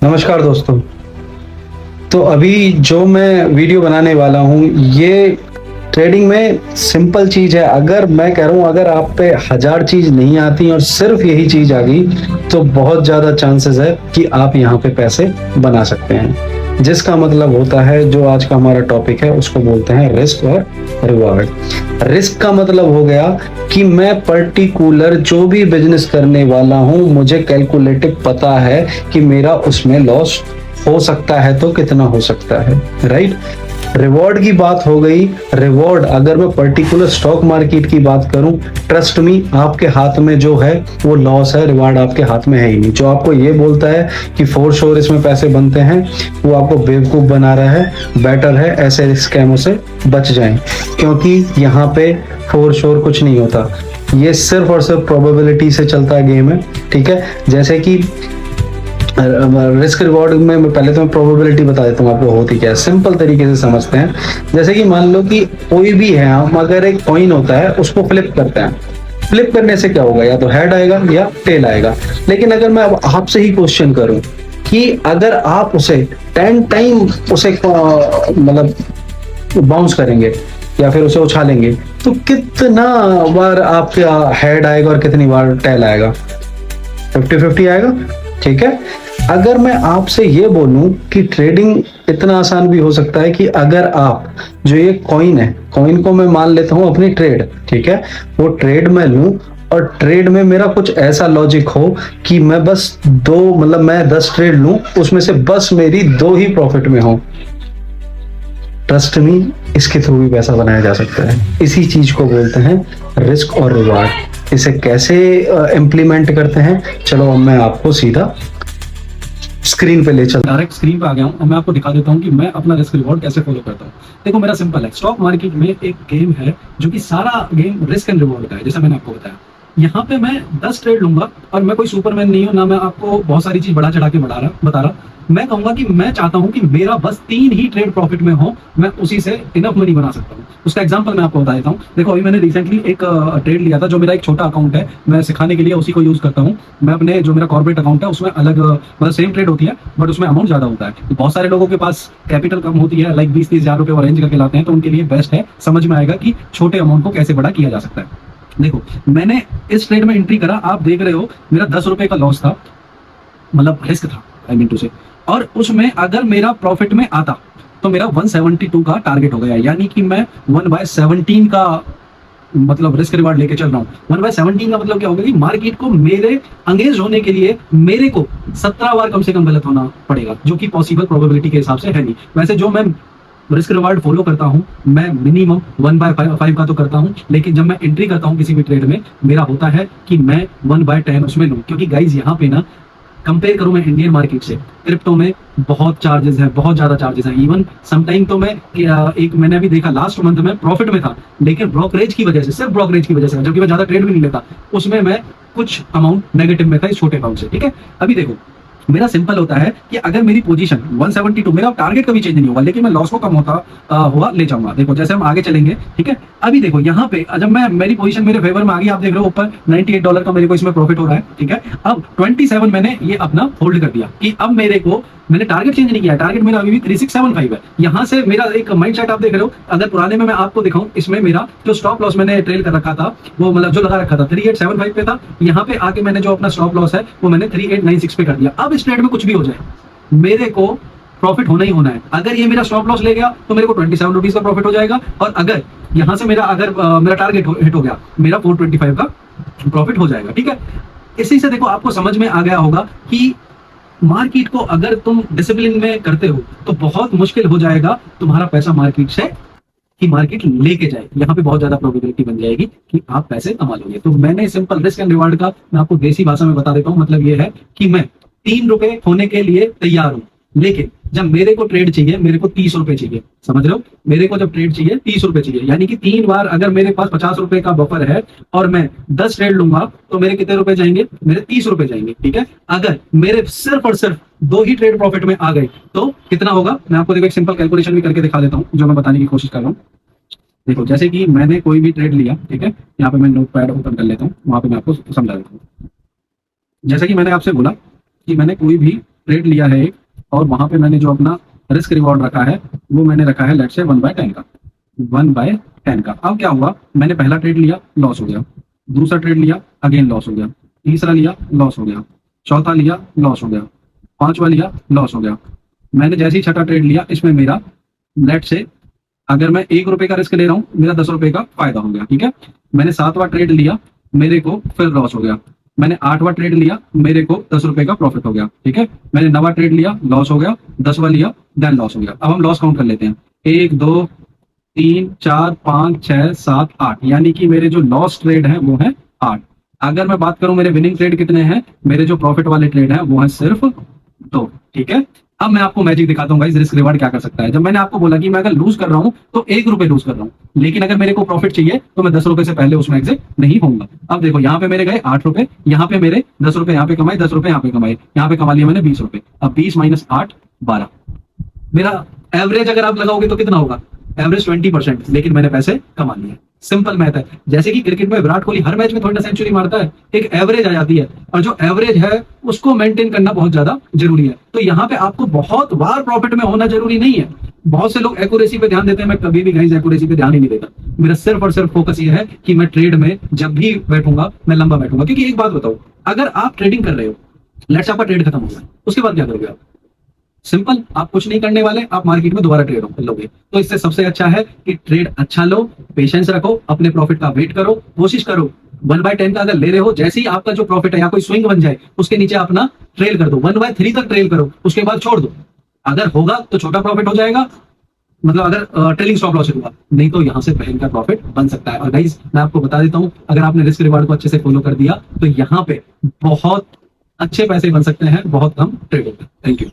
नमस्कार दोस्तों। तो अभी जो मैं वीडियो बनाने वाला हूँ ये ट्रेडिंग में सिंपल चीज है। अगर मैं कह रहा हूँ अगर आप पे 1000 चीज नहीं आती और सिर्फ यही चीज आ गई तो बहुत ज्यादा चांसेस है कि आप यहाँ पे पैसे बना सकते हैं। जिसका मतलब होता है जो आज का हमारा टॉपिक है उसको बोलते हैं रिस्क और रिवॉर्ड। रिस्क का मतलब हो गया कि मैं पर्टिकुलर जो भी बिजनेस करने वाला हूं मुझे कैलकुलेटिव पता है कि मेरा उसमें लॉस हो सकता है तो कितना हो सकता है, राइट। रिवॉर्ड की बात हो गई। रिवॉर्ड अगर मैं पर्टिकुलर स्टॉक मार्केट की बात करूं, ट्रस्ट मी आपके हाथ में जो है वो लॉस है, रिवॉर्ड आपके हाथ में है ही नहीं। जो आपको ये बोलता है कि फोर श्योर इसमें पैसे बनते हैं वो आपको बेवकूफ बना रहा है। बेटर है ऐसे स्कैमों से बच जाएं, क्योंकि यहाँ पे फोर श्योर कुछ नहीं होता। ये सिर्फ और सिर्फ प्रोबेबिलिटी से चलता है गेम है, ठीक है। जैसे कि रिस्क रिवॉर्ड में मैं पहले तो मैं प्रोबेबिलिटी बता देता हूँ आपको होती क्या है, सिंपल तरीके से समझते हैं। जैसे कि मान लो कि कोई भी है, हम अगर एक कॉइन होता है उसको फ्लिप करते हैं, फ्लिप करने से क्या होगा, या तो हेड आएगा या टेल आएगा। लेकिन अगर मैं अब आपसे ही क्वेश्चन करूं कि अगर आप उसे 10 टाइम उसे मतलब बाउंस करेंगे या फिर उसे उछालेंगे तो कितना बार आपका हेड आएगा और कितनी बार टेल आएगा? 50-50 आएगा, ठीक है। अगर मैं आपसे ये बोलूं कि ट्रेडिंग इतना आसान भी हो सकता है कि अगर आप जो ये कॉइन है, कॉइन को मैं मान लेता हूं अपनी ट्रेड, ठीक है, वो ट्रेड में लूं और ट्रेड में मेरा कुछ ऐसा लॉजिक हो कि मैं बस मैं 10 ट्रेड लूं, उसमें से बस मेरी 2 ही प्रॉफिट में हो। ट्रस्ट मी इसके थ्रू भी पैसा बनाया जा सकता है। इसी चीज को बोलते हैं रिस्क और रिवार्ड। इसे कैसे इम्प्लीमेंट करते हैं, चलो अब मैं आपको सीधा स्क्रीन पे ले चलता हूं। डायरेक्ट स्क्रीन पे आ गया हूँ और मैं आपको दिखा देता हूँ कि मैं अपना रिस्क रिवॉर्ड कैसे फॉलो करता हूँ। देखो मेरा सिंपल है, स्टॉक मार्केट में एक गेम है जो कि सारा गेम रिस्क एंड रिवॉर्ड का है। जैसा मैंने आपको बताया, यहाँ पे मैं 10 ट्रेड लूंगा और मैं कोई सुपरमैन नहीं हूँ ना, मैं आपको बहुत सारी चीज बढ़ा चढ़ा के बता रहा। मैं कहूंगा कि मैं चाहता हूं कि मेरा बस 3 ही ट्रेड प्रॉफिट में हो, मैं उसी से इनफ मनी बना सकता हूँ। उसका एग्जांपल मैं आपको बता देता हूँ। देखो अभी मैंने रिसेंटली एक ट्रेड लिया था, जो मेरा एक छोटा अकाउंट है, मैं सिखाने के लिए उसी को यूज करता हूँ। मैं अपने जो मेरा कॉर्पोरेट अकाउंट है उसमें अलग मतलब सेम ट्रेड होती है बट उसमें अमाउंट ज्यादा होता है। तो बहुत सारे लोगों के पास कैपिटल कम होती है, लाइक 20-30 हजार रुपए अरेंज करके लाते हैं, तो उनके लिए बेस्ट है, समझ में आएगा कि छोटे अमाउंट को कैसे बड़ा किया जा सकता है। देखो मैंने इस ट्रेड में एंट्री करा, आप देख रहे हो मेरा 10 रुपए का लॉस था, मतलब रिस्क था आई मीन टू से। और उसमें अगर मेरा प्रॉफिट में आता तो मेरा 172 का टारगेट हो गया, यानी कि मैं 1/17 का मतलब रिस्क रिवार्ड लेके चल रहा हूँ। 1/17 का मतलब क्या होगा कि मार्केट को मेरे अंगेज होने के लिए मेरे को 17 बार कम से कम गलत होना पड़ेगा, जो कि पॉसिबल प्रोबेबिलिटी के हिसाब से है नहीं। वैसे जो मैं रिस्क रिवार्ड फॉलो करता हूं, मैं मिनिमम 1/5 का तो करता हूं, लेकिन जब मैं एंट्री करता हूं किसी भी ट्रेड में, मेरा होता है कि मैं 1/10 उसमें लूं। क्योंकि गाइज यहाँ पे ना कंपेयर करूं मैं इंडियन मार्केट से, क्रिप्टो में बहुत चार्जेस हैं, बहुत ज्यादा चार्जेस हैं। इवन समटाइम तो मैं एक मैंने अभी देखा लास्ट मंथ में प्रॉफिट में था, लेकिन ब्रोकरेज की वजह से, सिर्फ ब्रोकरेज की वजह से, जबकि मैं ज्यादा ट्रेड भी नहीं लेता, उसमें मैं कुछ अमाउंट नेगेटिव में था इस छोटे अमाउंट से, ठीक है। अभी देखो मेरा सिंपल होता है कि अगर मेरी पोजीशन 172, मेरा टारगेट कभी चेंज नहीं होगा, लेकिन मैं लॉस को कम होता हुआ ले जाऊंगा। देखो जैसे हम आगे चलेंगे, ठीक है। अभी देखो यहाँ पे जब मेरी पोजीशन मेरे फेवर में आ गई, आप देख रहे हो ऊपर $98 का मेरे को इसमें प्रॉफिट हो रहा है, ठीक है। अब 27 मैंने ये अपना होल्ड कर दिया कि अब मेरे को, मैंने टारगेट चेंज नहीं किया, टारगेट मेरा अभी भी 3675 है। यहाँ से मेरा एक माइंड सेट आप देख रहे हो। अगर पुराने में मैं आपको दिखाऊं, इसमें मेरा जो स्टॉप लॉस मैंने ट्रेल कर रखा था, वो मतलब जो लगा रखा था 3875 पे था। यहाँ पे आके मैंने जो अपना स्टॉप लॉस है वो मैंने 3896 पे कर दिया। अब इस ट्रेड में कुछ भी हो जाए, मेरे को प्रॉफिट होना ही होना है। अगर ये मेरा स्टॉप लॉस ले गया तो मेरे को 27 रुपीज का प्रॉफिट हो जाएगा, और अगर यहाँ से मेरा मेरा टारगेट हिट हो गया, मेरा 425 का प्रॉफिट हो जाएगा, ठीक है। इसी से देखो आपको समझ में आ गया होगा कि मार्केट को अगर तुम डिसिप्लिन में करते हो तो बहुत मुश्किल हो जाएगा तुम्हारा पैसा मार्केट से कि मार्केट लेके जाए। यहाँ पे बहुत ज्यादा प्रोबेबिलिटी बन जाएगी कि आप पैसे कमा लोगे। तो मैंने सिंपल रिस्क एंड रिवार्ड का मैं आपको देसी भाषा में बता देता हूँ। मतलब ये है कि मैं 3 रुपए होने के लिए तैयार हूँ, लेकिन जब मेरे को ट्रेड चाहिए मेरे को 30 रुपए चाहिए। समझ रहे हो, मेरे को जब ट्रेड चाहिए 30 रुपए चाहिए, यानी कि 3 बार अगर मेरे पास 50 रुपए का बफर है और मैं 10 ट्रेड लूंगा तो मेरे कितने रुपए जाएंगे, मेरे 30 रुपए जाएंगे, ठीक है। अगर मेरे सिर्फ और सिर्फ 2 ही ट्रेड प्रॉफिट में आ गए तो कितना होगा, मैं आपको देखो एक सिंपल कैलकुलेशन भी करके दिखा देता हूँ जो मैं बताने की कोशिश कर रहा हूँ। देखो जैसे कि मैंने कोई भी ट्रेड लिया, ठीक है, यहाँ पे मैं नोट पैड ओपन कर लेता हूँ, वहां पे मैं आपको समझा देता हूँ। जैसे कि मैंने आपसे बोला कि मैंने कोई भी ट्रेड लिया है एक, और वहां पे मैंने जो अपना रिस्क रिवॉर्ड रखा है वो मैंने रखा है लेट्स से 1/10 का, 1/10 का। अब क्या हुआ, मैंने पहला ट्रेड लिया, लॉस हो गया, दूसरा ट्रेड लिया, अगेन लॉस हो गया, तीसरा लिया, लॉस हो गया, चौथा लिया, लॉस हो गया, पांचवा लिया, लॉस हो गया। मैंने जैसे ही छठा ट्रेड लिया, इसमें मेरा लेट से अगर मैं 1 रुपए का रिस्क ले रहा हूँ, मेरा 10 रुपए का फायदा हो गया, ठीक है। मैंने 7वां ट्रेड लिया, मेरे को फिर लॉस हो गया। मैंने 8वां ट्रेड लिया, मेरे को 10 रुपए का प्रॉफिट हो गया, ठीक है। मैंने 9वां ट्रेड लिया, लॉस हो गया, 10वां लिया, देन लॉस हो गया। अब हम लॉस काउंट कर लेते हैं, 1 2 3 4 5 6 7 8, यानी कि मेरे जो लॉस ट्रेड है वो है 8। अगर मैं बात करूं मेरे विनिंग ट्रेड कितने हैं, मेरे जो प्रॉफिट वाले ट्रेड है वो है सिर्फ 2, ठीक है। अब मैं आपको मैजिक दिखाता हूँ गाइस, रिस्क रिवार्ड क्या कर सकता है। जब मैंने आपको बोला कि मैं अगर लूज कर रहा हूँ तो 1 रुपए लूज कर रहा हूँ, लेकिन अगर मेरे को प्रॉफिट चाहिए तो मैं 10 रुपए से पहले उसमें एग्जिट नहीं होऊंगा। अब देखो यहाँ पे मेरे गए 8 रुपए, यहाँ पे मेरे 10 रुपए यहाँ पे कमाए, 10 रुपए यहाँ पे कमाए, यहाँ पे कमा लिया मैंने 20 रुपए। अब 20 - 8 12, मेरा एवरेज अगर आप लगाओगे तो कितना होगा, एवरेज 20%, लेकिन मैंने पैसे कमा लिए। सिंपल मैथ है। जैसे कि क्रिकेट में विराट कोहली हर मैच में थोड़ी ना सेंचुरी मारता है, एक एवरेज आ जाती है, और जो एवरेज है उसको मेंटेन करना बहुत ज्यादा जरूरी है। तो यहाँ पे आपको बहुत बार प्रॉफिट में होना जरूरी नहीं है। बहुत से लोग एक्यूरेसी पे ध्यान देते हैं, मैं कभी भी गाइस एक्यूरेसी पे ध्यान ही नहीं देता। मेरा सिर्फ और सिर्फ फोकस ये है कि मैं ट्रेड में जब भी बैठूंगा मैं लंबा बैठूंगा। क्योंकि एक बात बताओ, अगर आप ट्रेडिंग कर रहे हो, लेट्स आपका ट्रेड खत्म हो गया, उसके बाद क्या करोगे आप? सिंपल, आप कुछ नहीं करने वाले, आप मार्केट में दोबारा ट्रेड लोगे। तो इससे सबसे अच्छा है कि ट्रेड अच्छा लो, पेशेंस रखो, अपने प्रॉफिट का वेट करो, कोशिश करो 1/10 का अगर ले रहे हो, जैसे ही आपका जो प्रॉफिट है या कोई स्विंग बन जाए उसके नीचे अपना ट्रेल कर दो, 1/3 तक ट्रेल करो, उसके बाद छोड़ दो। अगर होगा तो छोटा प्रॉफिट हो जाएगा, मतलब अगर ट्रेलिंग स्टॉप लॉस होगा, नहीं तो यहां से भयंकर प्रॉफिट बन सकता है। और गाइस मैं आपको बता देता हूं, अगर आपने रिस्क रिवार्ड को अच्छे से फॉलो कर दिया तो यहाँ पे बहुत अच्छे पैसे बन सकते हैं बहुत कम ट्रेडिंग में। Thank you.